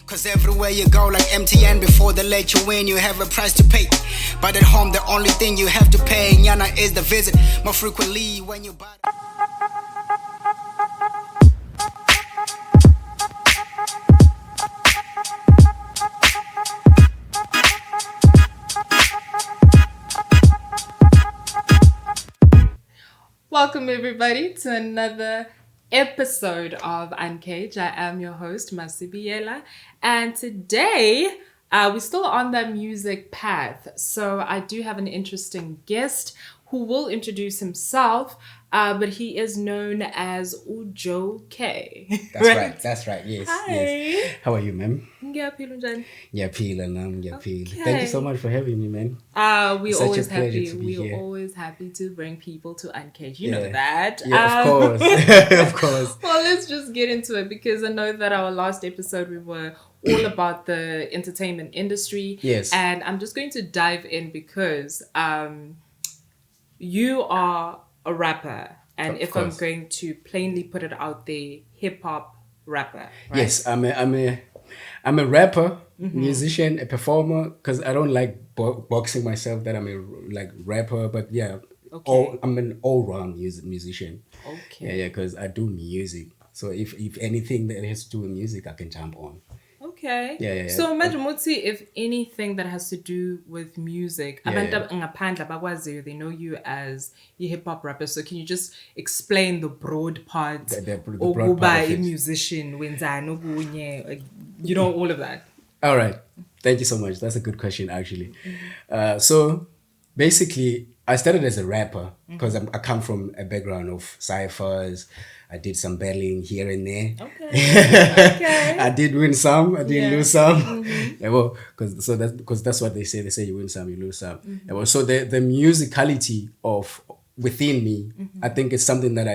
Cause everywhere you go like MTN, before they let you in, you have a price to pay. But at home, the only thing you have to pay, Nyana, is the visit. More frequently when you buy. Welcome everybody to another episode of Uncaged. I am your host, Masi, Biyela, and today we're still on that music path. So I do have an interesting guest who will introduce himself, but he is known as JoKay. That's right. Yes. Hi. Yes. How are you, ma'am? Ngiyaphila. Okay. Thank you so much for having me, man. We're Such always a pleasure happy. to be We're here. always happy to bring people to Uncaged. You know that. Yeah, of course. Of course. Well, let's just get into it because I know that our last episode we were all about the entertainment industry. Yes. And I'm just going to dive in because you are a rapper. And Of if course. I'm going to plainly put it out there, hip hop rapper. Right? Yes, I'm a rapper, musician, a performer. Because I don't like boxing myself that I'm a rapper, but yeah, Okay. I'm an all-round musician. Okay. Yeah, because I do music. So if anything that has to do with music, I can jump on. Okay. Yeah. So imagine if anything that has to do with music, abantu ngaphandle bakwaziyo, they know you as a hip hop rapper. So can you just explain the broad part? The broad part of a it. musician, wenzani okunye, like, you know, all of that. All right. Thank you so much. That's a good question, actually. So basically, I started as a rapper because I come from a background of ciphers. I did some battling here and there. Okay. I did win some. I did lose some. Mm-hmm. Yeah, well, because that's what they say. They say you win some, you lose some. Yeah, well, so the musicality of within me, I think it's something that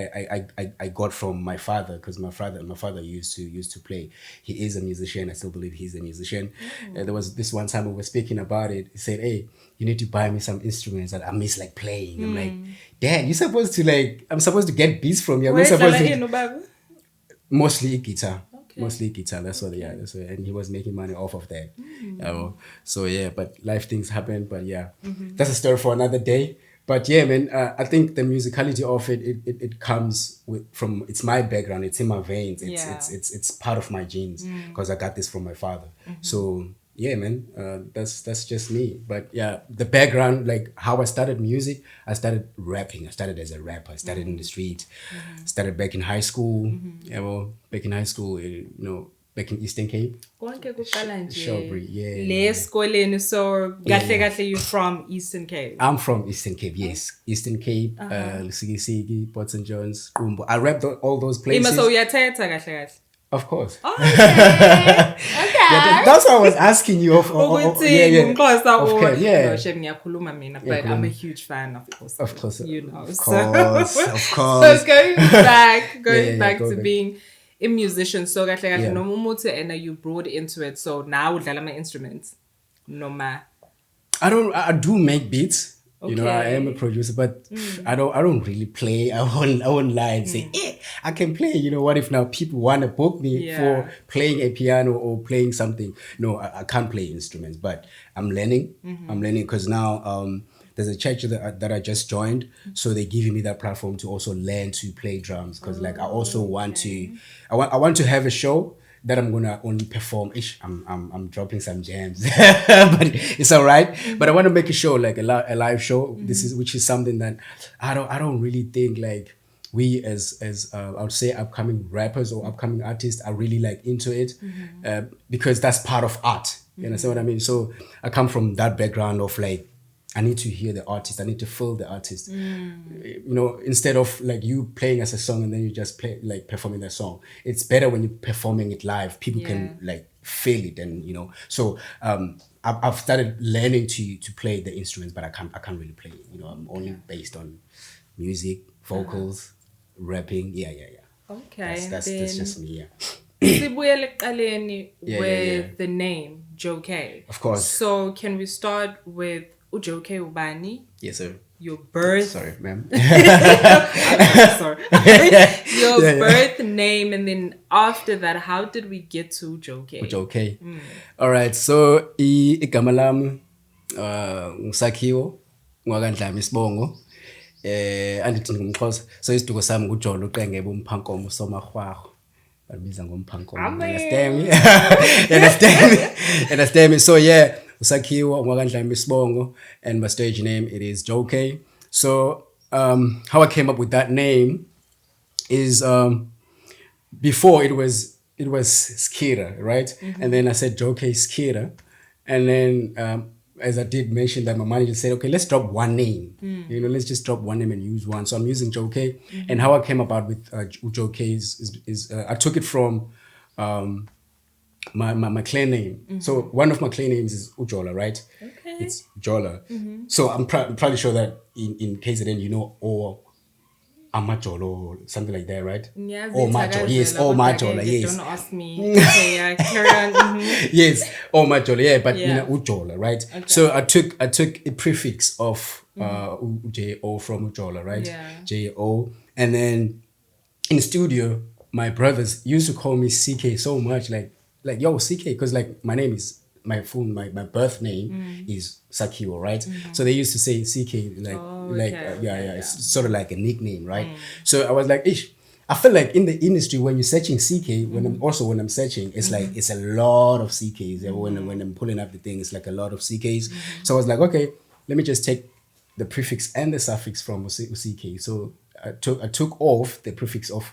I got from my father, because my father used to play. He is a musician. I still believe he's a musician. There was this one time we were speaking about it. He said, "Hey, you need to buy me some instruments that I miss like playing." I'm like, "Dad, you're supposed to I'm supposed to get beats from you. I'm not supposed to." Mostly guitar. Okay. Mostly guitar. That's what. And he was making money off of that. So yeah, but life things happen. But yeah, that's a story for another day. But yeah, man, I think the musicality of it comes from, it's my background. It's in my veins. It's part of my genes because I got this from my father. So yeah, man, that's just me. But yeah, the background, like how I started music, I started rapping. I started as a rapper. I started in the street. Started back in high school. Yeah, well, back in high school, back in Eastern Cape. Shawbury, yeah. So kahle you're from Eastern Cape. I'm from Eastern Cape, yes. Eastern Cape, Sigi, Port St. John's, Qumbu. I rapped all those places. So uyathetha kahle. Of course. Oh, okay. Yeah, that's what I was asking you. Of course, yeah. No, shem ngiyakhuluma mina, but I'm a huge fan of course. Of course. You know. Of course. So going back to being a musician, so kahle no mumuntu and you brought into it. So now udlala ama instruments. Noma. I do make beats. You know, I Okay. am a producer, but I don't really play. I won't lie and say, I can play. You know, what if now people want to book me for playing a piano or playing something? No, I can't play instruments, but I'm learning. I'm learning because now there's a church that I just joined, so they're giving me that platform to also learn to play drums because I also want to, I want to have a show that I'm gonna only perform. I'm dropping some jams, but it's all right. But I want to make a show, like a live show. Which is something that I don't really think like we as I would say upcoming rappers or upcoming artists are really like into it, because that's part of art. You understand what I mean? So I come from that background of like, I need to hear the artist. I need to feel the artist. You know, instead of like you playing as a song and then you just play like performing the song. It's better when you're performing it live. People can like feel it, and you know. So I've started learning to play the instruments, but I can't really play. You know, I'm only based on music, vocals, rapping. Yeah. Okay. That's just me. Yeah. Sibuyele ekuqaleni with the name JoKay. Of course. So can we start with JoKay ubani? Yes, sir. your birth. Sorry, ma'am. Sorry. Your birth name, and then after that, how did we get to JoKay? JoKay. All right. So igama lami ngisakhiwo ngwakandlami isibongo. Andithi ngumXhosa. So isiduko sami nguJolo Qengebe umphankomo somahwaho. Babiza ngomphankomo. Understand me? Understand me? So yeah, usakhiwo ngwakandlami isibongo, and my stage name it is JoKay. So how I came up with that name is before it was Skira, right? And then I said JoKay Skira, and then as I did mention that my manager said, okay, let's drop one name. Let's just drop one name and use one. So I'm using JoKay. And how I came about with JoKay is I took it from my clan name. So one of my clan names is Ujola, right? Okay. It's Jola. So I'm probably sure that in KZN, or Amajolo, something like that, right? Yeah, or Majola, yes. Or Majola, yes. Don't ask me. Okay, carry on. Yes, or Majola, yeah, but Ujola, right? Okay. So I took a prefix of J-O from Ujola, right? Yeah. J-O. And then in the studio, my brothers used to call me CK so much, like yo, CK, because like my name is my birth name is Sakiwo, right? So they used to say CK, it's sort of like a nickname, right? So I was like, I feel like in the industry when you're searching CK, when I'm searching, it's like it's a lot of CKs. When I'm pulling up the thing, it's like a lot of CKs. So I was like, okay, let me just take the prefix and the suffix from CK. So I took off the prefix of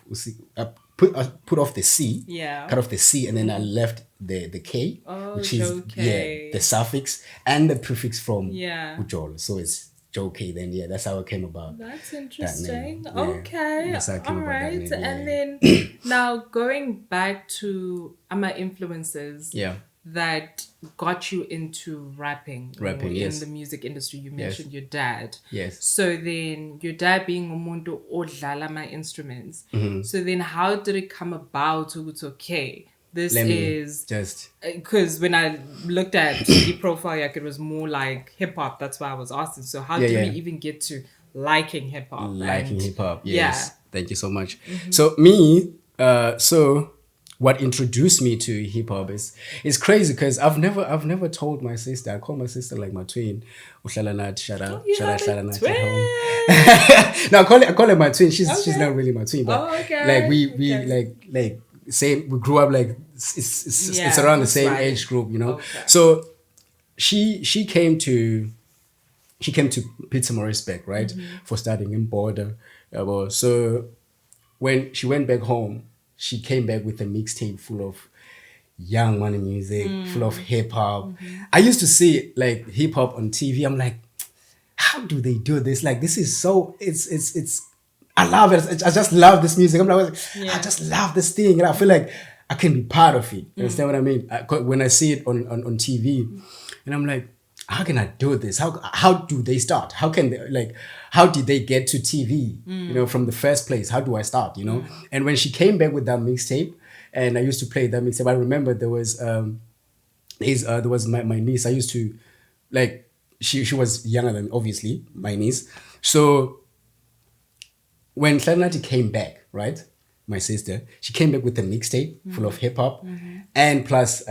put off the C, cut off the C, and then I left the K, which is the suffix and the prefix from Ujolo. So it's JoKay. Then that's how it came about. That's interesting. Okay, all right. And then now going back to my influences. That got you into rapping yes. in the music industry. You mentioned your dad. Yes. So then your dad being umuntu odlala my instruments. So then how did it come about? Okay, this is just because when I looked at the profile, it was more like hip hop. That's why I was asking. So how did we even get to liking hip hop? Hip hop. Yes. Yeah. Thank you so much. So me, what introduced me to hip hop is crazy because I've never told my sister. I call my sister like my twin. Shout out at home. No, I call her my twin. She's not really my twin, but like we like same. We grew up like it's around the same age group, So she came to put some respect, right, for studying in Border. So when she went back home, she came back with a mixtape full of young money music, full of hip hop. I used to see like hip hop on TV. I'm like, how do they do this? Like, this is so, it's, I love it. I just love this music. I'm like, I just love this thing. And I feel like I can be part of it. You understand what I mean? When I see it on TV, and I'm like, how can I do this? How do they start? How did they get to TV? From the first place, how do I start? And when she came back with that mixtape, and I used to play that mixtape, I remember there was my niece. I used to like she was younger than obviously my niece. So when Hlanati came back, right, my sister, she came back with a mixtape full of hip hop, and plus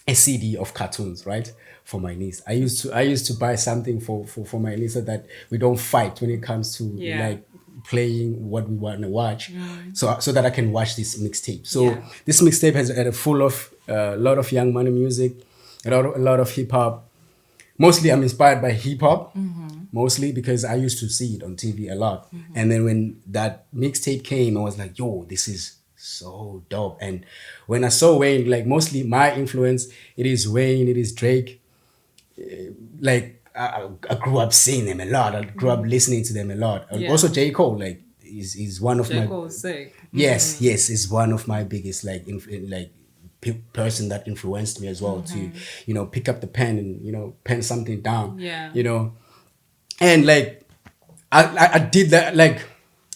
a CD of cartoons, right, for my niece. I used to buy something for my niece so that we don't fight when it comes to like playing what we want to watch, so that I can watch this mixtape. So this mixtape has a full of a lot of young money music, a lot of hip hop. Mostly, I'm inspired by hip hop, mostly because I used to see it on TV a lot. And then when that mixtape came, I was like, yo, this is so dope. And when I saw Wayne, like mostly my influence, it is Wayne, it is Drake. Like I grew up seeing them a lot. I grew up listening to them a lot. Also JoKay, like is one of my sick. Yes, is one of my biggest person that influenced me as well to pick up the pen and pen something down. And like I did that, like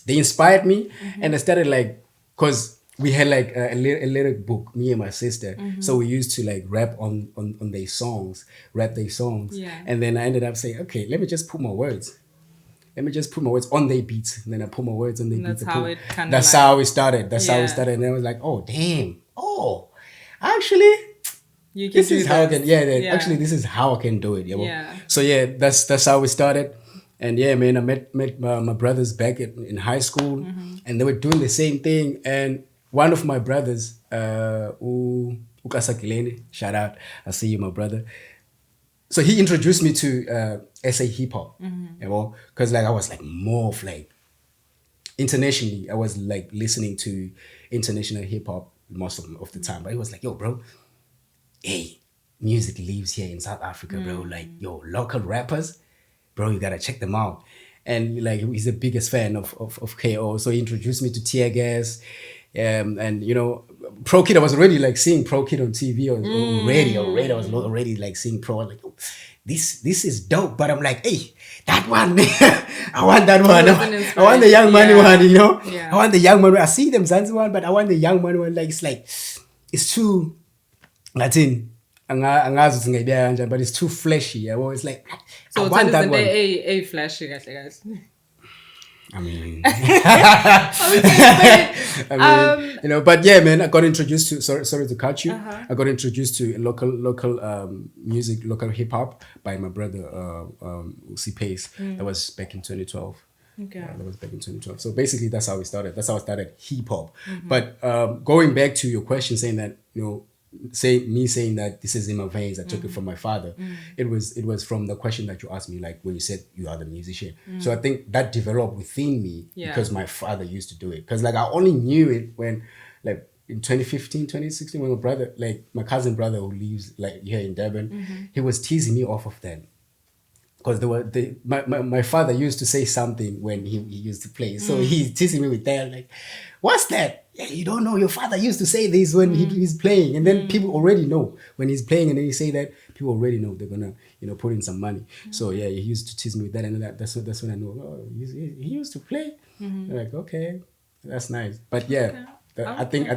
they inspired me, and I started like, because we had like a lyric book, me and my sister. So we used to like rap on their songs, Yeah. and then I ended up saying, okay, let me just put my words. Let me just put my words on their beats. And then I put my words on their beats. That's how it started. That's how it started. And I was like, oh damn. Oh, actually, You can this do is how I this. can. Yeah, actually, this is how I can do it. Yeah. So yeah, that's how we started. And yeah, man, I met my brothers back in high school, and they were doing the same thing. And one of my brothers, Ukasakilene, shout out, I see you, my brother. So he introduced me to SA hip hop, because like I was like more of like internationally, I was like listening to international hip hop most of the time. But he was like, yo, bro, hey, music lives here in South Africa, bro. Like, yo, local rappers, bro, you gotta check them out. And like he's the biggest fan of KO. So he introduced me to Tear Gas. And you know, Pro Kid, I was already like seeing Pro Kid on TV or radio. I was already like seeing Pro. I was like, oh, this is dope. But I'm like, hey, that one, I want that one. I want the Young Money one, you know? Yeah. I want the Young Money. I see them Zanzibar one, but I want the Young Money one. Like it's too Latin. Angazi ukuthi ngayibeka kanjani, but it's too fleshy. Yeah, it's like So I want that one. A flashy guys. I mean, Obviously, you know, but yeah, man, I got introduced to sorry to cut you. I got introduced to local music, local hip hop by my brother Usi Pace. That was back in 2012. Okay. That was back in 2012. So basically, that's how we started. That's how I started hip hop. But going back to your question, saying that saying that this is in my veins, I took it from my father. It was from the question that you asked me, like when you said you are the musician. So I think that developed within me because my father used to do it. Because like I only knew it when like in 2015, 2016, when my cousin brother who lives like here in Durban, he was teasing me off of that. Because my father used to say something when he used to play. So he's teasing me with that, like, what's that? Yeah, you don't know, your father used to say this when he's playing. And then people already know when he's playing, and then he say that, people already know they're gonna, put in some money. So yeah, he used to tease me with that, and that's when I know, oh, he used to play. Like, okay, that's nice. But yeah, I think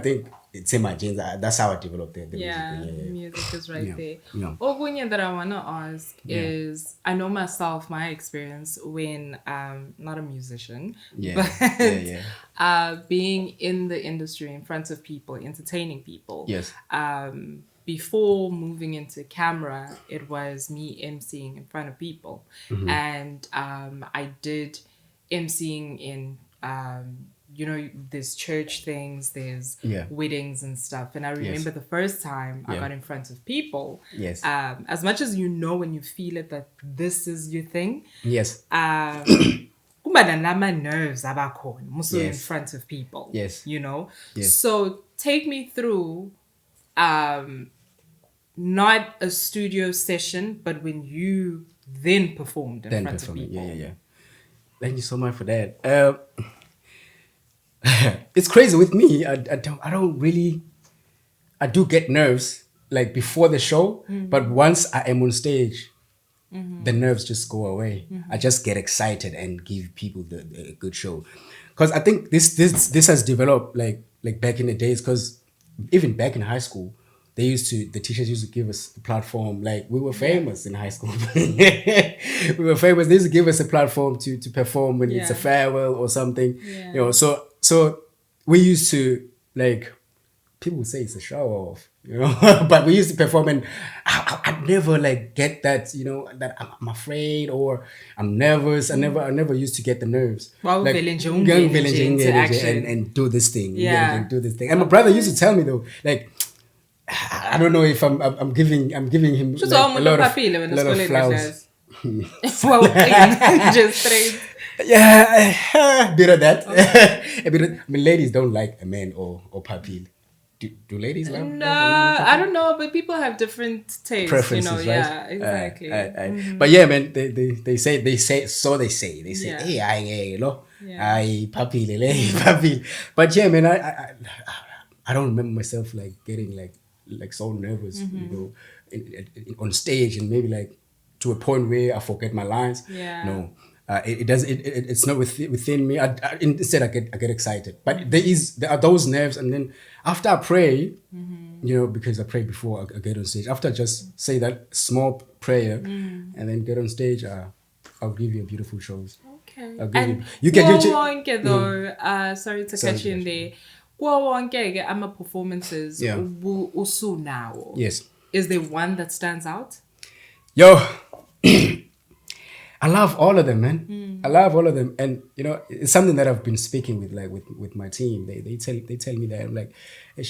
it's in my genes. That's how I developed the music. The music is right there. Yeah. One that I want to ask is, I know myself, my experience when not a musician, but being in the industry in front of people, entertaining people. Yes. Before moving into camera, it was me emceeing in front of people. And I did emceeing in there's church things, there's weddings and stuff. And I remember the first time I got in front of people, as much as when you feel it that this is your thing, my nerves in front of people. So take me through not a studio session, but when you then performed in front of people. Thank you so much for that. It's crazy with me. I do get nerves like before the show, but once I am on stage, the nerves just go away. I just get excited and give people the good show. Because I think this has developed like back in the days. Because even back in high school, the teachers used to give us a platform. Like we were famous in high school. We were famous. They used to give us a platform to perform when it's a farewell or something. So we used to, like, people would say it's a show off, but we used to perform, and I'd never like get that, that I'm afraid or I'm nervous. I never used to get the nerves. Like, and do this thing. And do this thing. And my brother used to tell me though, like, I don't know if I'm giving him like, a lot of flowers. Just straight. Yeah, bit of that. I mean, ladies don't like a man or papil. Do ladies love? No, I don't know, but people have different tastes. Preferences, right? Yeah, exactly. But yeah, man, they say, hey, I papil. But yeah, man, I don't remember myself like getting like so nervous, on stage, and maybe like to a point where I forget my lines. Yeah. No. It's not within me. Instead, I get excited. But there are those nerves, and then after I pray, because I pray before I get on stage. After I just say that small prayer, and then get on stage, I'll give you a beautiful shows. Okay. I'll give And you can sorry to catch you in there. I'm a performances. Yeah. Now. Yes. Is there one that stands out? Yo, I love all of them, man. I love all of them, and it's something that I've been speaking with my team. They tell me that I'm like,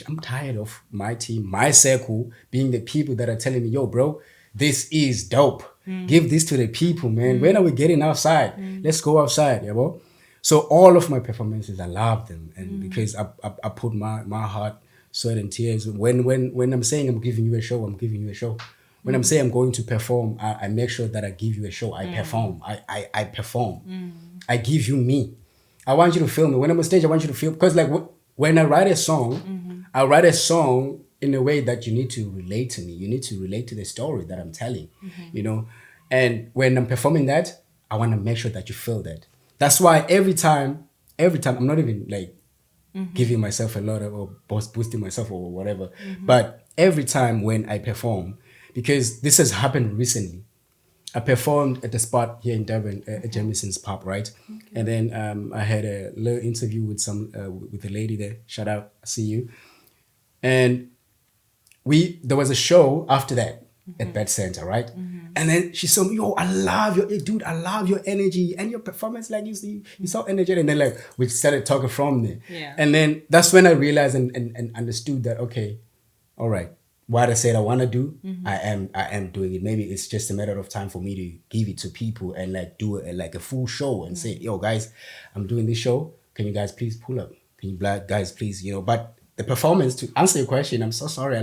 I'm tired of my team, my circle, being the people that are telling me, yo, bro, this is dope. Give this to the people, man. When are we getting outside? Let's go outside, yeah, bro. So all of my performances, I love them, and because I put my heart, sweat, and tears. When I'm saying I'm giving you a show, I'm giving you a show. When I'm saying I'm going to perform, I make sure that I give you a show. I perform. I perform. I give you me. I want you to feel me. When I'm on stage, I want you to feel. Because when I write a song, I write a song in a way that you need to relate to me. You need to relate to the story that I'm telling, And when I'm performing that, I want to make sure that you feel that. That's why every time, I'm not even giving myself a lot of, or boosting myself or whatever. But every time when I perform, because this has happened recently. I performed at the spot here in Durban, at Jamison's Pub, right? Okay. And then I had a little interview with with a lady there. Shout out, I see you. And there was a show after that at Bed Center, right? And then she saw me, yo, I love your energy and your performance. Like you so energetic. And then we started talking from there. Yeah. And then that's when I realized and understood that, okay, all right. What I said I want to do, I am doing it. Maybe it's just a matter of time for me to give it to people and do a full show and say, yo guys, I'm doing this show. Can you guys please pull up? Can you guys please, But the performance, to answer your question, I'm so sorry.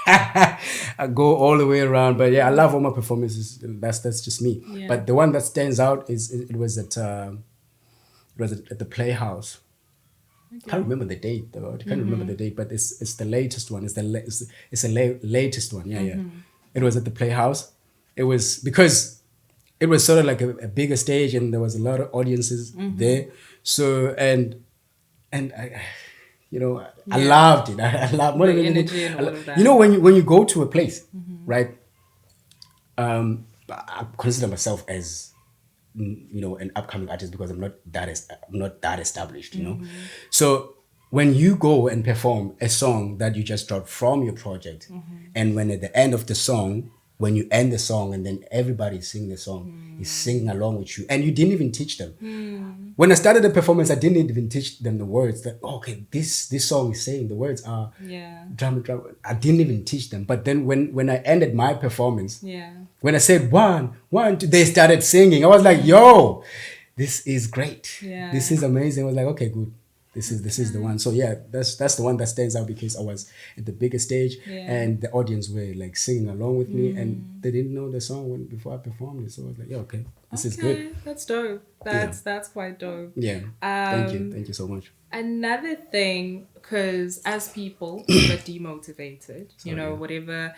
I go all the way around, but yeah, I love all my performances. That's just me. Yeah. But the one that stands out is it was at the Playhouse. Okay. I can't remember the date though. I can't remember the date, but it's the latest one. It's the latest one. Yeah, yeah. It was at the Playhouse. It was because it was sort of like a bigger stage, and there was a lot of audiences there. So and I, I loved it. I loved more than energy and all of that. When you go to a place, right? I consider myself as an upcoming artist because I'm not that established, So when you go and perform a song that you just dropped from your project, and when at the end of the song, when you end the song and then everybody sing the song, is singing along with you, and you didn't even teach them. When I started the performance, I didn't even teach them the words. That okay, this song is saying the words are drama. I didn't even teach them. But then when I ended my performance, when I said one, two, they started singing. I was like, yo, this is great. Yeah. This is amazing. I was like, okay, good. This is the one. So yeah, that's the one that stands out because I was at the biggest stage and the audience were singing along with me, and they didn't know the song before I performed it. So I was like, yeah, okay, this is good. That's dope. That's quite dope. Yeah. Thank you so much. Another thing, because as people who are demotivated, whatever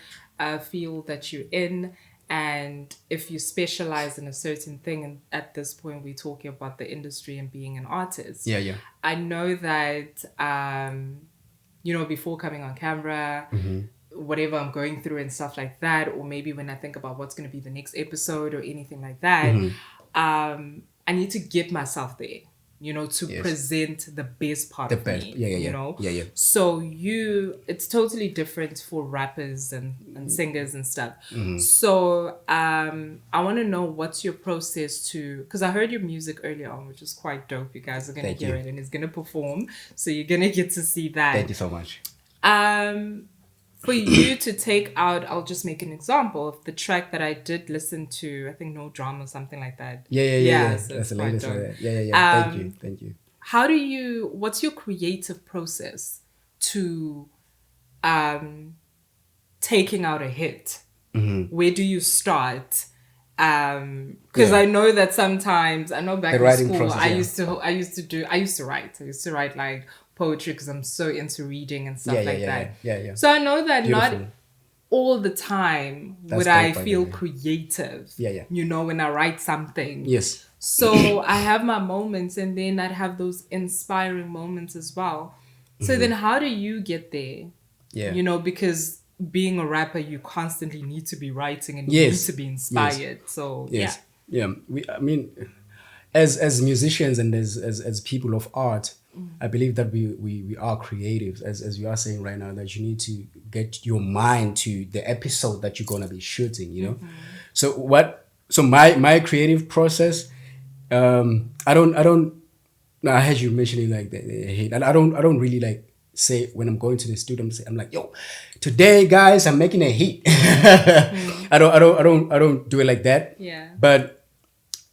field that you're in, and if you specialize in a certain thing, and at this point we're talking about the industry and being an artist. Yeah. I know that, before coming on camera, whatever I'm going through and stuff like that, or maybe when I think about what's going to be the next episode or anything like that, I need to get myself there. To present the best part of me. Yeah. So it's totally different for rappers and singers and stuff. So I want to know what's your process because I heard your music earlier on, which is quite dope. You guys are going to hear it and he's going to perform. So you're going to get to see that. Thank you so much. For you to take out, I'll just make an example of the track that I did listen to. I think No Drama, something like that. Yeah. So that's the latest one. Yeah. Thank you. What's your creative process to taking out a hit? Where do you start? Because I know that sometimes, I know back in school, process, I used to write like poetry because I'm so into reading and stuff that. Yeah. So I know that not all the time would I feel creative. Yeah. When I write something. Yes. So I have my moments, and then I'd have those inspiring moments as well. So then how do you get there? Yeah. You know, because being a rapper, you constantly need to be writing and you Yes. need to be inspired. So Yes. Yeah. I mean, as musicians and as people of art, I believe that we are creative, as you are saying right now, that you need to get your mind to the episode that you're gonna be shooting, you know. So my creative process, I don't no, I heard you mentioning like the hate, and I don't really like say when I'm going to the studio. I'm like, yo, today guys, I'm making a hit. I don't do it like that. Yeah. But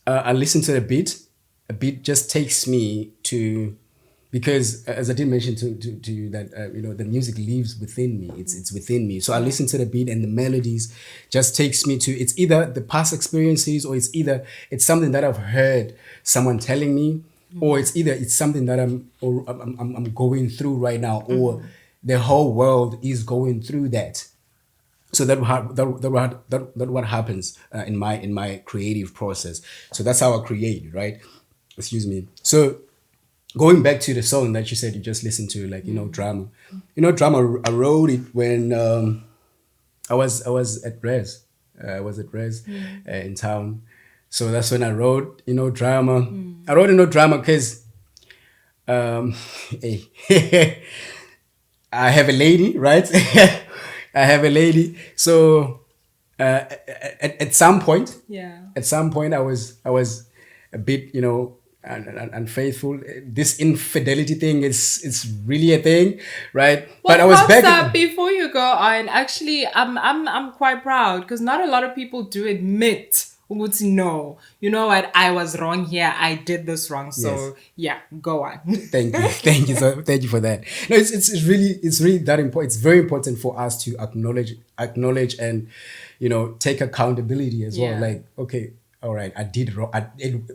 I listen to the beat. A beat just takes me to, because as I did mention to you that the music lives within me. It's within me. So I listen to the beat and the melodies just takes me to, it's either the past experiences, or it's something that I've heard someone telling me, or it's something that I'm going through right now, or the whole world is going through that. So that what happens in my creative process. So that's how I create, right? Excuse me. So going back to the song that you said you just listened to, like drama. Drama. I wrote it when I was at Res. I was at Res in town. So that's when I wrote drama. I wrote drama because hey, I have a lady, right? I have a lady. So at some point, I was a bit, unfaithful. This infidelity thing is really a thing, right? Well, but I was back. Up before you go on. Actually, I'm quite proud because not a lot of people do admit. No, you know what? I was wrong here. I did this wrong. So yeah, go on. Thank you, thank you for that. No, it's really that important. It's very important for us to acknowledge and take accountability as well. Like, okay, all right, I did wrong.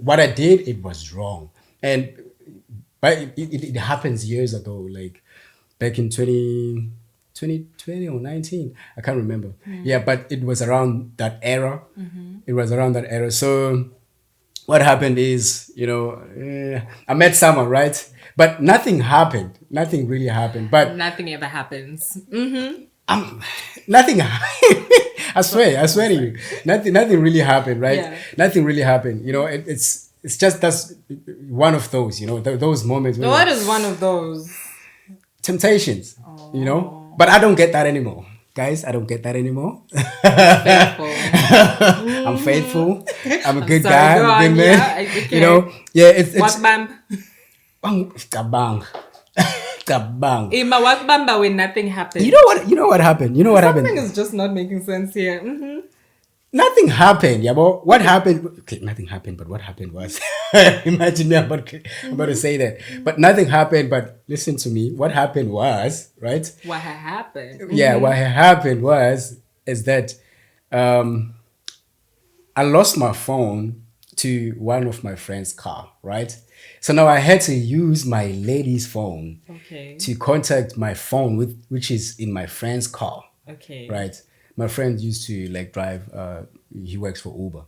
What I did, it was wrong, but it happens years ago, like back in 2020 or 19, I can't remember. Yeah, but it was around that era. It was around that era. So what happened is, I met someone, right? But nothing happened. Nothing really happened. But nothing ever happens. Nothing. I swear to you, nothing really happened, right? Yeah. Nothing really happened. It's just that's one of those, those moments. What is one of those? Temptations, But I don't get that anymore. Guys, I don't get that anymore. I'm faithful. I'm a good guy. I'm a good man. Yeah, okay. It's kabang. Kabang. In my work bamba when nothing happened. You know what happened? Something is just not making sense here. Nothing happened, yeah, but what happened? Okay, nothing happened, but what happened was, imagine me about to say that, but nothing happened. But listen to me. What happened was, right? What had happened? Yeah, what had happened is that I lost my phone to one of my friend's car, right? So now I had to use my lady's phone to contact my phone which is in my friend's car. Okay. Right. My friend used to like drive. He works for Uber.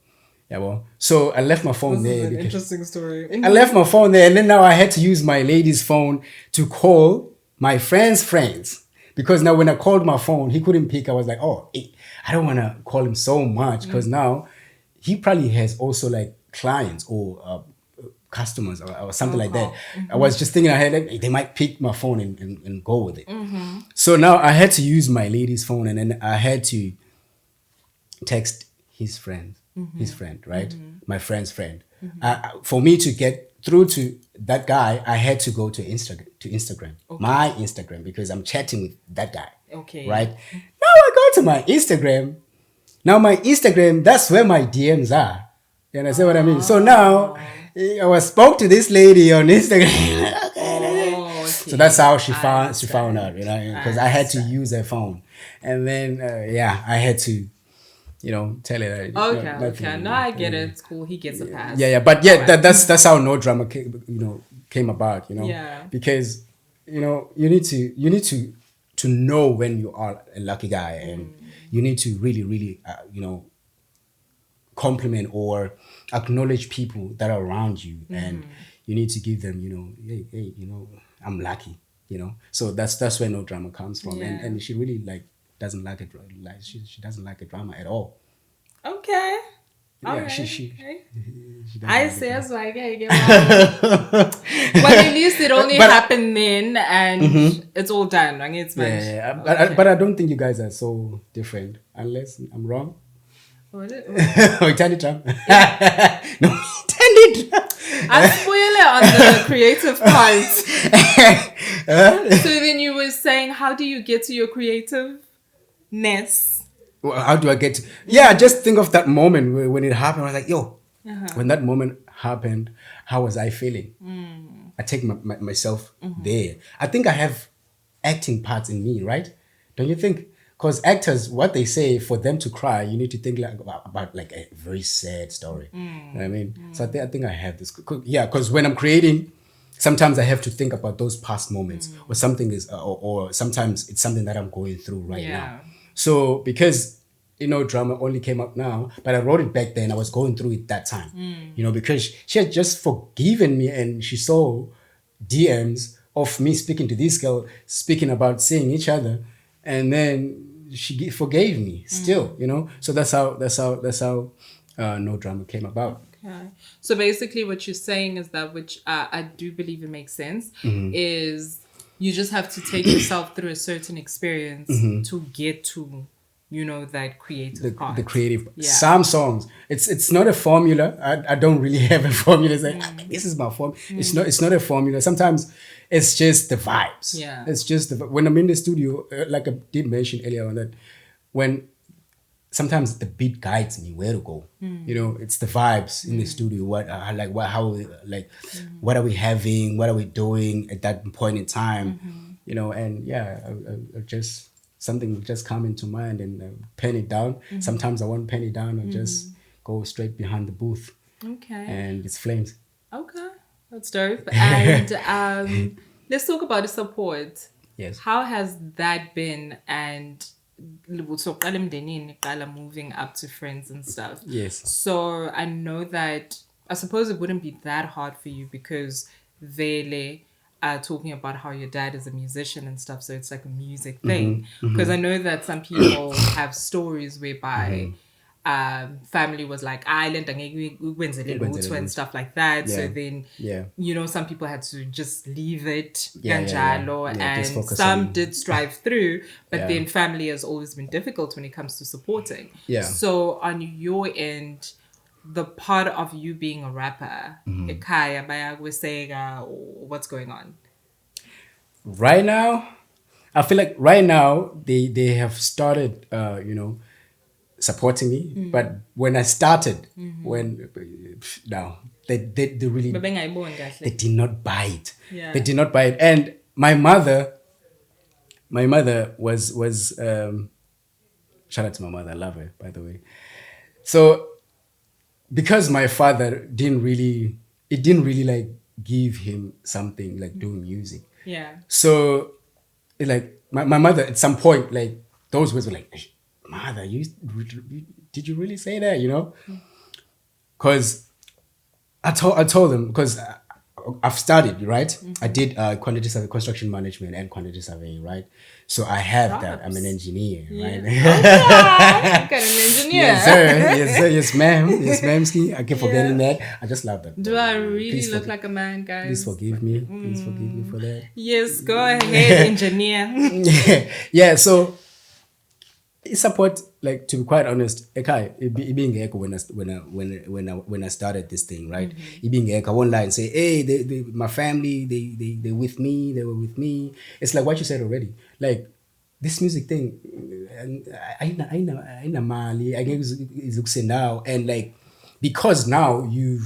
Yeah, well. So I left my phone there. This is an interesting story. I left my phone there, and then now I had to use my lady's phone to call my friend's friends, because now when I called my phone, he couldn't pick. I was like, oh, I don't want to call him so much, because now he probably has also like clients or customers or something like that. I was just thinking ahead, like, they might pick my phone and go with it. So now I had to use my lady's phone, and then I had to text his friend, right? My friend's friend. For me to get through to that guy, I had to go to Instagram, my Instagram, because I'm chatting with that guy. Okay. Right? Now I go to my Instagram. Now my Instagram, that's where my DMs are. You understand what I mean? So now I spoke to this lady on Instagram. Okay. So that's how she found out, because I had to use her phone, and then I had to, tell her that. Okay. No, I get it. It's cool. He gets a pass. Yeah. But that's how No Drama came about. Yeah. Because you need to know when you are a lucky guy, and you need to really really compliment or acknowledge people that are around you, and you need to give them, hey, I'm lucky, So that's where No Drama comes from, and she really like doesn't like it, like she doesn't like a drama at all. Okay. Yeah, Alright. she doesn't I like say it. as well. Well, at least it only happened then, and it's all done. I mean, it's Yeah, okay. but I don't think you guys are so different, unless I'm wrong. What it- Oh, Tiny Trump. No, Tiny Trump. I'm spoiling on the creative part. So then you were saying, how do you get to your creativeness? Well, how do I get to... Yeah, just think of that moment when it happened. I was like, yo, when that moment happened, how was I feeling? I take myself there. I think I have acting parts in me, right? Don't you think? Because actors, what they say, for them to cry, you need to think like about like a very sad story. You know what I mean? So I think I have this. Yeah, because when I'm creating, sometimes I have to think about those past moments, or something is, or sometimes it's something that I'm going through right now. So because drama only came up now, but I wrote it back then. I was going through it that time, because she had just forgiven me, and she saw DMs of me speaking to this girl, speaking about seeing each other, and then she forgave me still, So that's how No Drama came about. Okay. So basically what you're saying is that, which I do believe it makes sense, is you just have to take yourself through a certain experience to get to, that creative part. The creative. Some songs, it's not a formula. I don't really have a formula. It's like, this is my form. It's not a formula. Sometimes it's just the vibes. Yeah. It's just when I'm in the studio, like I did mention earlier on, that when sometimes the beat guides me where to go. It's the vibes in the studio. What are we having? What are we doing at that point in time? And I just something will just come into mind and pen it down. Sometimes I won't pen it down. I just go straight behind the booth. Okay. And it's flames. Okay, that's dope. And let's talk about the support. Yes. How has that been? And moving up to friends and stuff. Yes. So I know that I suppose it wouldn't be that hard for you because Vele are talking about how your dad is a musician and stuff. So it's like a music thing. Because I know that some people have stories whereby family was like island and stuff like that. So then some people had to just leave it and some did strive through, but then family has always been difficult when it comes to supporting. So on your end, the part of you being a rapper, ekhaya bayakwiseka, what's going on right now? I feel like right now they have started supporting me, but when I started, they really they did not buy it. They did not buy it. And my mother was shout out to my mother, I love her, by the way. So because my father didn't really like give him something like doing music. So like my mother at some point, like those words were like, mother, did you really say that? Because I told them, because I've studied, right? I did quantity survey, construction management, and quantity surveying, right? So I have that. I'm an engineer, right? Okay. You've got an engineer. Yes, sir. Yes, sir. Yes, ma'am. Yes, ma'am. Ski. I keep forgetting that. I just love that. Do I really look like a man, guys? Please forgive me. Please forgive me for that. Yes, go ahead, engineer. Yeah. So support, like, to be quite honest, it being echo when I started this thing, right? It being echo, I won't lie and say, hey, my family, they with me, they were with me. It's like what you said already, like this music thing, I mali, I guess now, and like because now you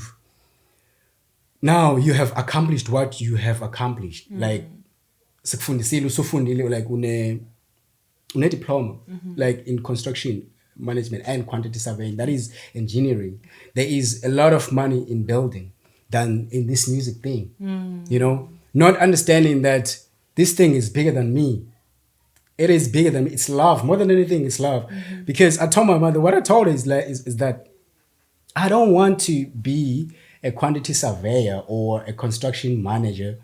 have accomplished what you have accomplished, like like a diploma, like in construction management and quantity surveying, that is engineering. There is a lot of money in building than in this music thing. Not understanding that this thing is bigger than me. It is bigger than me. It's love. More than anything, it's love. Because I told my mother, what I told her is that I don't want to be a quantity surveyor or a construction manager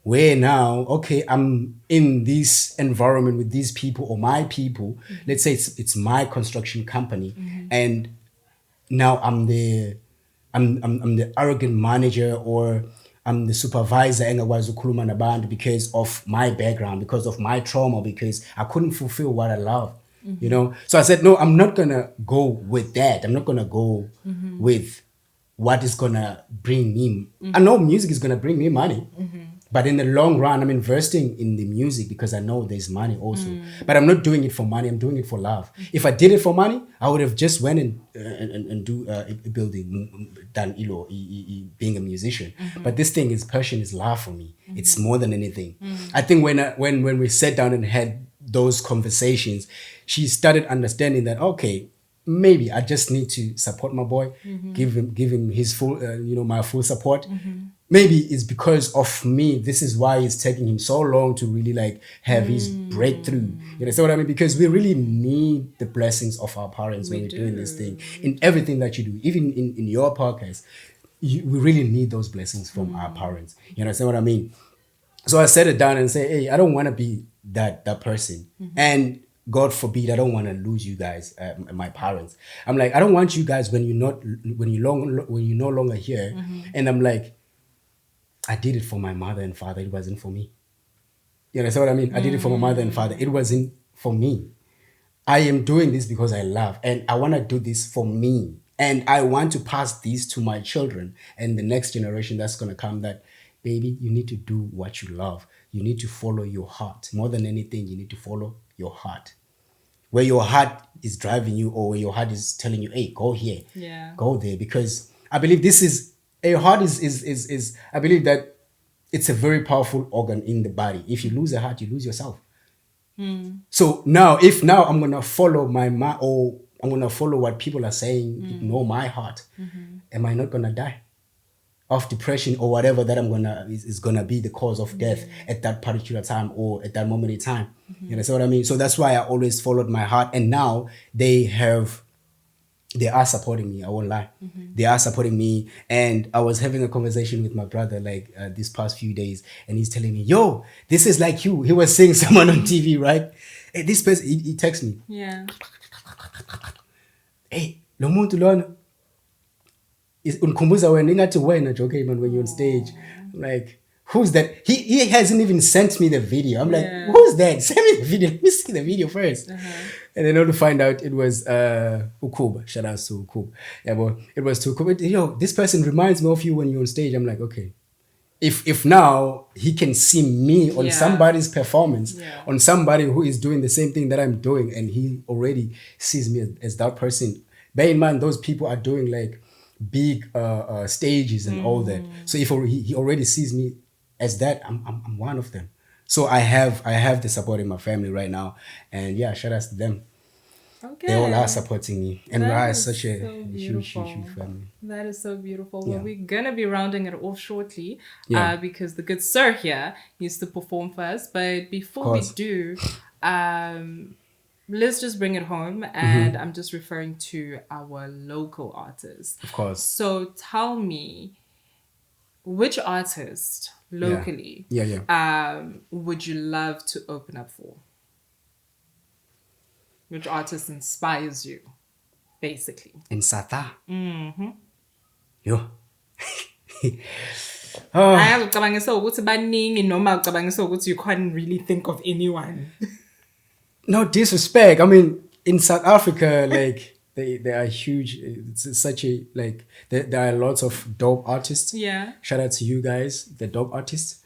where now, okay, I'm in this environment with these people or my people. Let's say it's my construction company, and now I'm the arrogant manager, or I'm the supervisor engakwazi ukukhuluma nabantu because of my background, because of my trauma, because I couldn't fulfill what I love. You know, so I said, no, I'm not gonna go with that. I'm not gonna go with what is gonna bring me. I know music is gonna bring me money, but in the long run, I'm investing in the music because I know there's money also. But I'm not doing it for money. I'm doing it for love. If I did it for money, I would have just went and do building done being a musician. But this thing is passion, is love for me. It's more than anything. I think when we sat down and had those conversations, she started understanding that, okay, maybe I just need to support my boy, give him his full my full support. Maybe it's because of me. This is why it's taking him so long to really like have his breakthrough. You know, see what I mean? Because we really need the blessings of our parents when we're doing this thing. In everything that you do, even in your podcast, we really need those blessings from our parents. You know, see what I mean? So I set it down and say, hey, I don't want to be that person. And God forbid, I don't want to lose you guys, my parents. I'm like, I don't want you guys when you're no longer here. And I'm like, I did it for my mother and father. It wasn't for me. You know what I mean? I did it for my mother and father. It wasn't for me. I am doing this because I love, and I want to do this for me. And I want to pass this to my children and the next generation that's going to come, that, baby, you need to do what you love. You need to follow your heart. More than anything, you need to follow your heart. Where your heart is driving you, or where your heart is telling you, hey, go here, go there. Because I believe a heart is I believe that it's a very powerful organ in the body. If you lose a heart, you lose yourself. So now I'm going to follow or I'm going to follow what people are saying, ignore my heart, am I not going to die of depression or whatever that is gonna be the cause of death at that particular time or at that moment in time? You know what I mean? So that's why I always followed my heart, and now they are supporting me. I won't lie. They are supporting me. And I was having a conversation with my brother like these past few days, and he's telling me, yo, this is like you. He was seeing someone on TV, right? Hey, this person, he texts me. Yeah. Hey, lo muntu lona unkumbuza wena ingathi wena JoKay, man, when you're on stage. I'm like, who's that? He hasn't even sent me the video. I'm like, who's that? Send me the video. Let me see the video first. And then all to find out it was Ukuba. Shout out to Ukuba. Yeah, but it was to Ukuba. Yo, this person reminds me of you when you're on stage. I'm like, okay. If now he can see me on somebody's performance, on somebody who is doing the same thing that I'm doing, and he already sees me as that person. Bear in mind, those people are doing like big stages and all that. So if he already sees me as that, I'm one of them. So I have the support in my family right now, and yeah, shout out to them. Okay. They all are supporting me, and we are such a huge family. That is so beautiful. Well, we're gonna be rounding it off shortly, because the good sir here needs to perform first. But before we do, let's just bring it home, and I'm just referring to our local artists. Of course. So tell me, which artist locally would you love to open up for? Which artist inspires you, basically? In Sata? Yo. You can't really think of anyone. No disrespect. I mean, in South Africa, like they are huge. It's such a like there are lots of dope artists. Yeah. Shout out to you guys, the dope artists.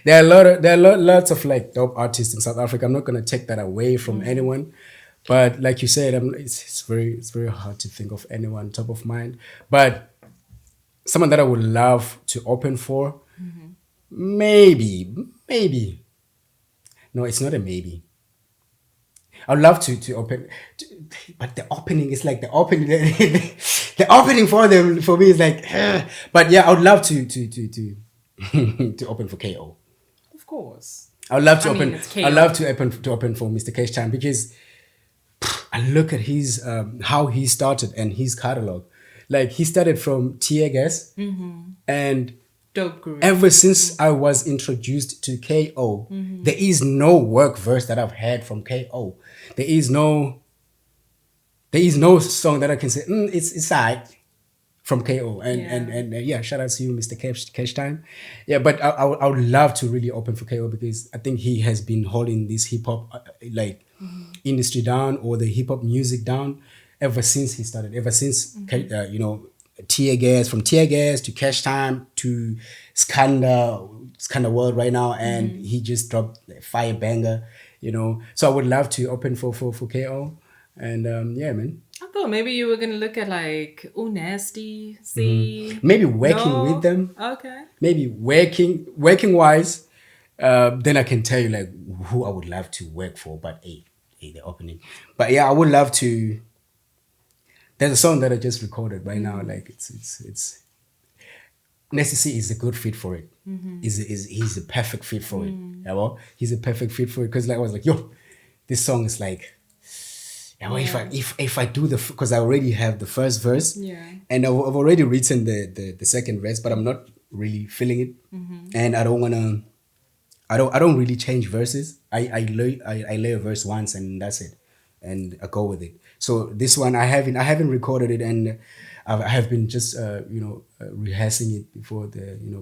there are lots of like dope artists in South Africa. I'm not gonna take that away from anyone, but like you said, it's very hard to think of anyone top of mind. But someone that I would love to open for, maybe. No, it's not a maybe. I'd love to open, but the opening is like the opening. The opening for me is like, but yeah, I would love to to open for KO. Of course. I would love to open. I'd love to open for Mr. Cash Time, because I look at his how he started and his catalog. like he started from Tear Gas, and Dope group. ever since I was introduced to KO, there is no work verse that I've had from KO. There is no song that I can say it's alright from KO. And yeah, shout out to you, Mr. Cash Time. Yeah, but I would love to really open for KO because I think he has been holding this hip hop industry down, or the hip hop music down, ever since he started. Ever since Tear Gas, from Tear Gas to Cash Time to Skanda World right now, and he just dropped a fire banger, So I would love to open for KO, and yeah, man. I thought maybe you were gonna look at like Nasty, see, maybe working with them. Okay. Maybe working wise, then I can tell you like who I would love to work for. But hey, the opening. But yeah, I would love to. There's a song that I just recorded right now. Like it's Necessity is a good fit for it. He's a perfect fit for it. Yeah, well, he's a perfect fit for it because like I was like, yo, this song is like, if I do because I already have the first verse, and I've already written the second verse, but I'm not really feeling it, and I don't really change verses. I lay a verse once and that's it, and I go with it. So this one I haven't recorded it, and I have been just rehearsing it before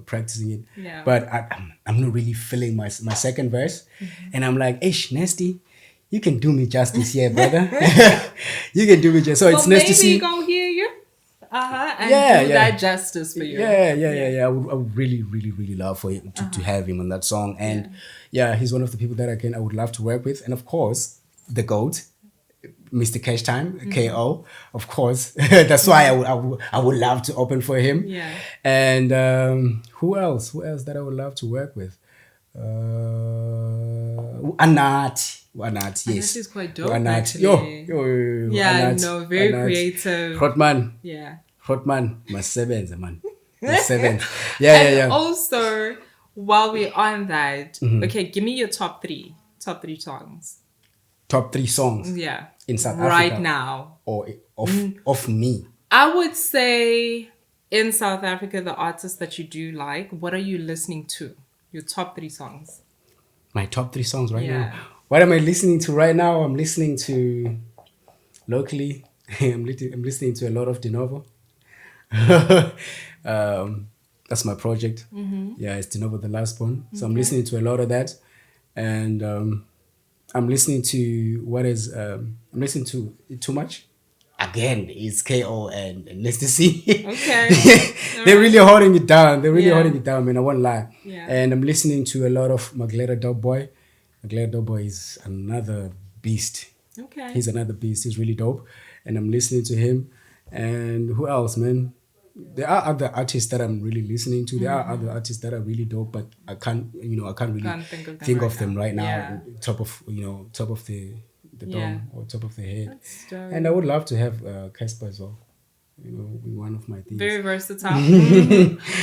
practicing it. Yeah. But I'm not really feeling my second verse, and I'm like, "Ish, Nasty, you can do me justice here, brother. You can do me justice." So it's nice to see. Maybe go hear you. And do that justice for you. Yeah. I would really, really, really love for him to have him on that song, and he's one of the people that I would love to work with, and of course the GOAT. Mr. Cash Time, KO, of course. That's why I would love to open for him. Yeah. And who else that I would love to work with? Anat, yes. Is quite dope. Anat. Actually. Yo. Yeah, Anat, no, very Anat. creative. Hotman. Yeah. Hotman. My seventh, man. My seventh. Yeah. Also, while we're on that, okay, give me your top three songs. Top 3 songs. Yeah. In South Africa. Right now. Or of me. I would say in South Africa, the artists that you do like, what are you listening to? Your top 3 songs. My top 3 songs right now. What am I listening to right now? I'm listening to locally. I'm listening to a lot of De Novo. That's my project. Yeah, it's De Novo, the last one. So I'm listening to a lot of that, and I'm listening to I'm listening to Too Much. Again, it's KO and Necessity. Okay. They're really holding it down. Holding it down, man. I won't lie. Yeah. And I'm listening to a lot of Magleda Dubboy. Magleda Dubboy is another beast. Okay. He's another beast. He's really dope. And I'm listening to him. And who else, man? There are other artists that I'm really listening to. There are other artists that are really dope, but I can't really think of them right now. Yeah. Top of the dome or top of the head. And I would love to have Casper as well. Be one of my things. Very versatile.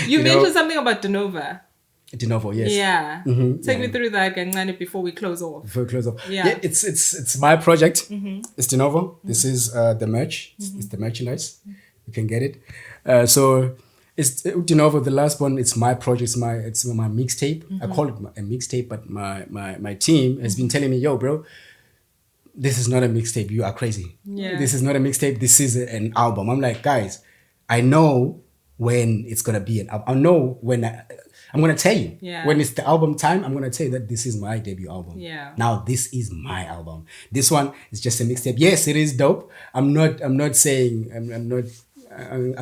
You mentioned something about De Novo. De Novo, yes. Yeah. Take me through that again before we close off. Yeah, it's my project. It's De Novo. This is the merch. It's the merchandise. You can get it. So it's De Novo, the last one. It's my project. It's my mixtape. I call it a mixtape, but my team has been telling me, yo, bro, this is not a mixtape. You are crazy. Yeah. This is not a mixtape. This is an album. I'm like, guys, I know when it's gonna be an album. I know when I'm gonna tell you. Yeah. When it's the album time, I'm gonna tell you that this is my debut album. Yeah. Now this is my album. This one is just a mixtape. Yes, it is dope. I'm not saying I'm not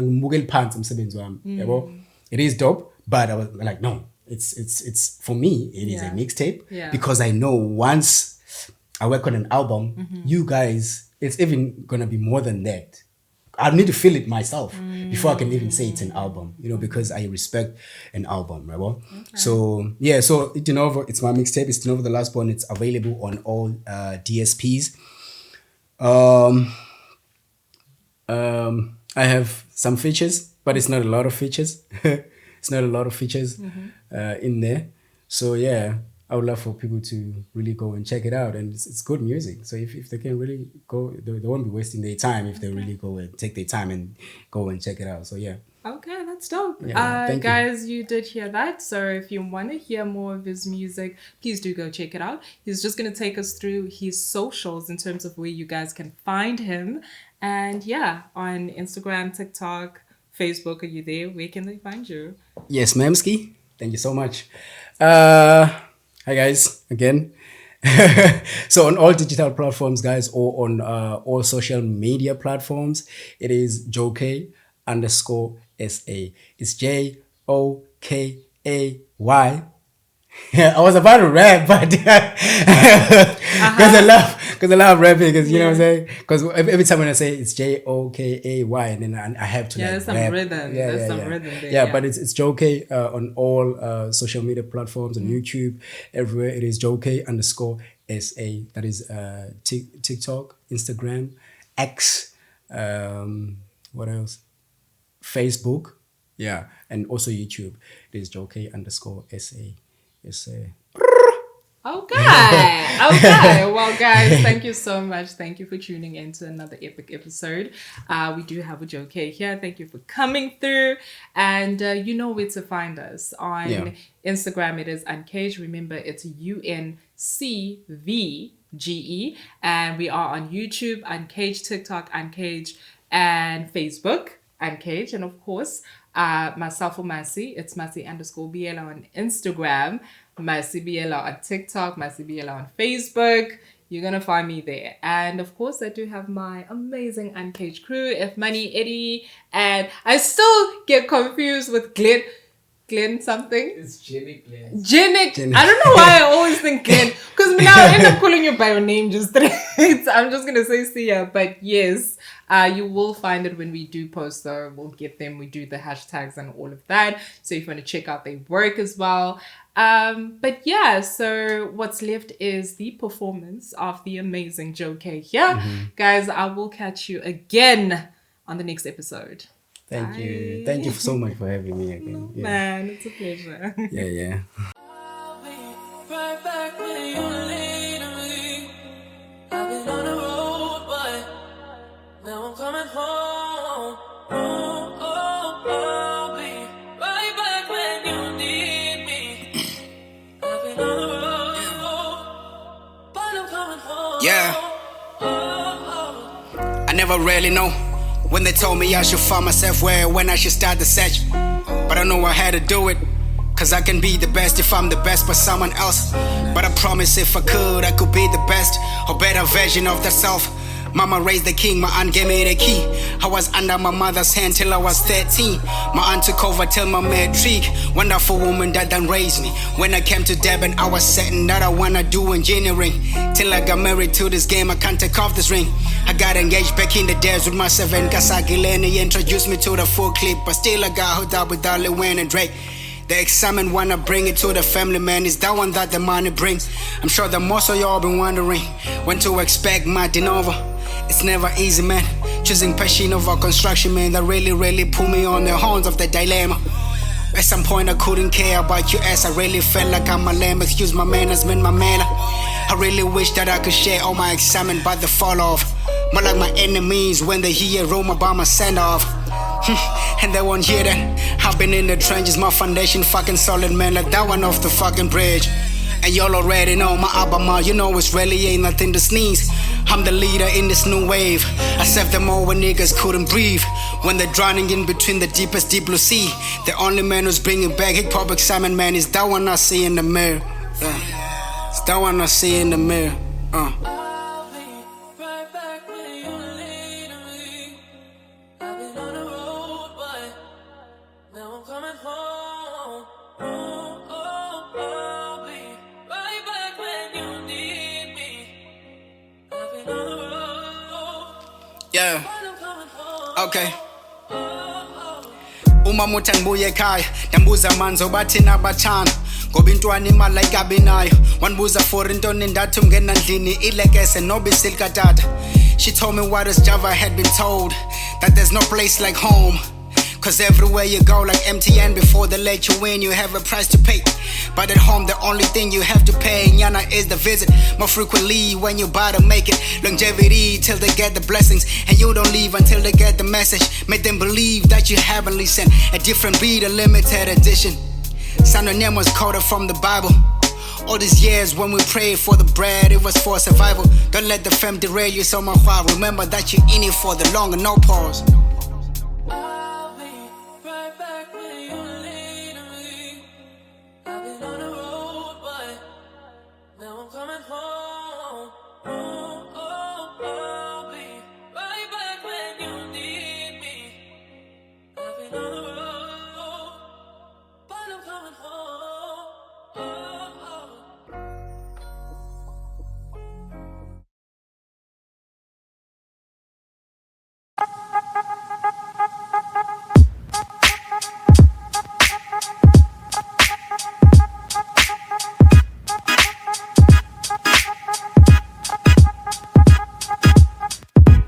mugel pants umsebenzi wami. Yabo? It is dope, but I was like, no, it's for me, it is a mixtape because I know once I work on an album, you guys, it's even gonna be more than that. I need to feel it myself before I can even say it's an album, because I respect an album, right? Okay. So yeah, so De Novo, it's my mixtape. It's De Novo, the last one. It's available on all DSPs. I have some features, but it's not a lot of features. It's not a lot of features in there. So yeah, I would love for people to really go and check it out, and it's good music. So if they can really go, they won't be wasting their time if they really go and take their time and go and check it out. So yeah. Okay, that's dope. Yeah, thank you. Guys, you did hear that. So if you want to hear more of his music, please do go check it out. He's just going to take us through his socials in terms of where you guys can find him. And yeah, on Instagram, TikTok, Facebook, are you there? Where can they find you? Yes, Mamski. Thank you so much. Hi guys, again. So on all digital platforms, guys, or on all social media platforms, it is JoKay _ SA. It's JoKay. I was about to rap, but because I love rapping, because you know what I'm saying. Because every time when I say it's JoKay, and then I have to there's some rap. rhythm. There's some rhythm there. Yeah, but it's JoKay on all social media platforms, on YouTube, everywhere. It is JoKay _ SA. That is TikTok, Instagram, X. What else? Facebook. Yeah, and also YouTube. It is JoKay _ SA. Yes. Okay. Well, guys, thank you so much. Thank you for tuning in to another epic episode. We do have a JoKay here. Thank you for coming through. And you know where to find us. On Instagram, it is Uncaged. Remember, it's UNCVGE. And we are on YouTube, Uncaged, TikTok, Uncaged, and Facebook, Uncaged. And of course, myself or Masi, it's Masi _ Biyela on Instagram, Masi Biyela on TikTok, Masi Biyela on Facebook. You're gonna find me there. And of course, I do have my amazing Uncaged crew, F Money, Eddie, and I still get confused with Glenn something. It's Geniclens. I don't know why I always think Glenn, because now I end up calling you by your name just straight. I'm just gonna say Sia, but yes, you will find it when we do post. Though we'll get them. We do the hashtags and all of that. So if you want to check out their work as well. But yeah, so what's left is the performance of the amazing JoKay here, guys. I will catch you again on the next episode. Thank you. Thank you so much for having me again. No, man, it's a pleasure. Yeah. I'll be right back when you need me. I've been on the road, but now I'm coming home. I'll be right back when you need me. I've been on the road, but I'm coming home. Yeah. I never really know when they told me I should find myself when I should start the search. But I know I had to do it, cause I can be the best if I'm the best by someone else. But I promise if I could be the best or better version of that self. Mama raised the king, my aunt gave me the key. I was under my mother's hand till I was 13. My aunt took over till my matric. Wonderful woman that done raised me. When I came to Durban, I was certain that I wanna do engineering. Till I got married to this game, I can't take off this ring. I got engaged back in the days with my 7 Kasaki Lenny. Introduced me to the full clip, but still I got hooked up with Lil Wayne and Drake. The excitement wanna bring it to the family, man, is that one that the money brings. I'm sure that most of y'all been wondering when to expect my de novo. It's never easy, man. Choosing passion over construction, man, that really put me on the horns of the dilemma. At some point I couldn't care about you as I really felt like I'm a lamb. Excuse my manners, man, my manner. I really wish that I could share all my excitement by the fall off. More like my enemies when they hear a rumor about my send off. And they won't hear that. I've been in the trenches, my foundation fucking solid, man, like that one off the fucking bridge. And y'all already know my album, you know it's really ain't nothing to sneeze. I'm the leader in this new wave. I saved them all when niggas couldn't breathe. When they're drowning in between the deepest deep blue sea. The only man who's bringing back hip-hop excitement, man, is that one I see in the mirror. It's that one I see in the mirror. I'll be right back when you need me. I've been on the road, but now I'm coming home. I'll be right back when you need me. I've been on the road, Yeah, but I'm coming home. okay. Uma muthi angibuye ekhaya ndambuza manzo bathi nabathana ngoba intwana imali ayikabi nayo wandibuza for intoni ndathi ungena ndlini ilekese nobisi likatata. She told me what as Java had been told, that there's no place like home, Cause everywhere you go like MTN, before they let you in, you have a price to pay. But at home, the only thing you have to pay, Yana, is the visit. More frequently when you about to make it. Longevity till they get the blessings. And you don't leave until they get the message. Make them believe that you heavenly sent. A different beat, a limited edition. Synonym was quoted from the Bible. All these years when we prayed for the bread, it was for survival. Don't let the fam derail you, so my heart. Remember that you're in it for the long and no pause. I'll be right back when you need me. I've been on the road, but now I'm coming home.